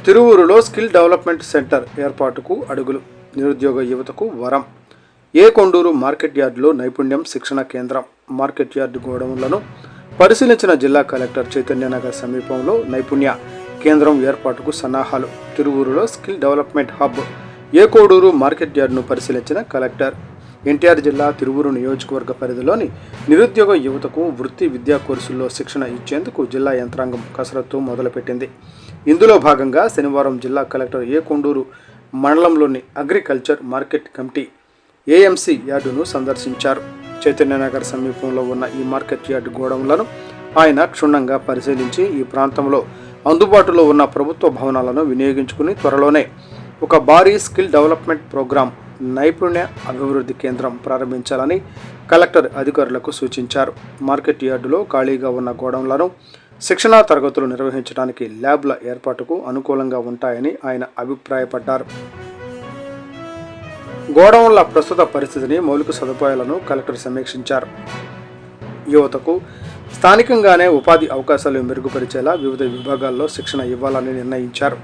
తిరువూరులో skill development centre ఏర్పాటుకు అడుగులు. నిరుద్యోగ యువతకు వరం. కొండూరు మార్కెట్ యార్డులో నైపుణ్యం శిక్షణ కేంద్రం. మార్కెట్ యార్డు గోడౌన్లను పరిశీలించిన జిల్లా కలెక్టర్ చైతన్యనగర్ సమీపంలో నైపుణ్య కేంద్రం ఏర్పాటుకు సన్నాహాలు. తిరువూరులో skill development hub Koduru market యార్డును పరిశీలించిన కలెక్టర్. ఎన్టీఆర్ జిల్లా తిరువూరు నియోజకవర్గ పరిధిలోని నిరుద్యోగ యువతకు వృత్తి విద్యా కోర్సుల్లో శిక్షణ ఇచ్చేందుకు జిల్లా యంత్రాంగం కసరత్తు మొదలుపెట్టింది. ఇందులో భాగంగా శనివారం జిల్లా కలెక్టర్ కొండూరు మండలంలోని అగ్రికల్చర్ మార్కెట్ కమిటీ ఏఎంసీ యార్డును సందర్శించారు. చైతన్యనగర్ సమీపంలో ఉన్న ఈ మార్కెట్ యార్డు గోడౌన్లను ఆయన క్షుణ్ణంగా పరిశీలించి ఈ ప్రాంతంలో అందుబాటులో ఉన్న ప్రభుత్వ భవనాలను వినియోగించుకుని త్వరలోనే ఒక భారీ స్కిల్ డెవలప్మెంట్ ప్రోగ్రాం నైపుణ్య అభివృద్ధి కేంద్రం ప్రారంభించాలని కలెక్టర్ అధికారులకు సూచించారు. మార్కెట్ యార్డులో ఖాళీగా ఉన్న గోడౌన్లను శిక్షణా తరగతులు నిర్వహించడానికి ల్యాబ్ల ఏర్పాటుకు అనుకూలంగా ఉంటాయని ఆయన అభిప్రాయపడ్డారు. గోడౌన్ల ప్రస్తుత పరిస్థితిని, మౌలిక సదుపాయాలను కలెక్టర్ సమీక్షించారు. యువతకు స్థానికంగానే ఉపాధి అవకాశాలు మెరుగుపరిచేలా వివిధ విభాగాల్లో శిక్షణ ఇవ్వాలని నిర్ణయించారు.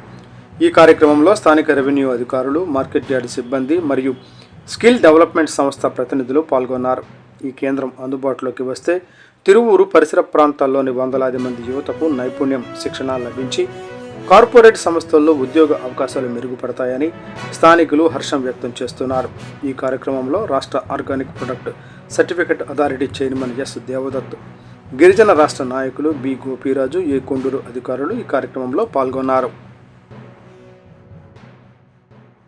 ఈ కార్యక్రమంలో స్థానిక రెవెన్యూ అధికారులు, మార్కెట్ యార్డు సిబ్బంది మరియు స్కిల్ డెవలప్మెంట్ సంస్థ ప్రతినిధులు పాల్గొన్నారు. ఈ కేంద్రం అందుబాటులోకి వస్తే తిరువూరు పరిసర ప్రాంతాల్లోని వందలాది మంది యువతకు నైపుణ్యం శిక్షణ లభించి కార్పొరేట్ సంస్థల్లో ఉద్యోగ అవకాశాలు మెరుగుపడతాయని స్థానికులు హర్షం వ్యక్తం చేస్తున్నారు. ఈ కార్యక్రమంలో రాష్ట్ర organic product certificate authority chairman S Devdutt, గిరిజన రాష్ట్ర నాయకులు బి గోపీరాజు, కొండూరు అధికారులు ఈ కార్యక్రమంలో పాల్గొన్నారు.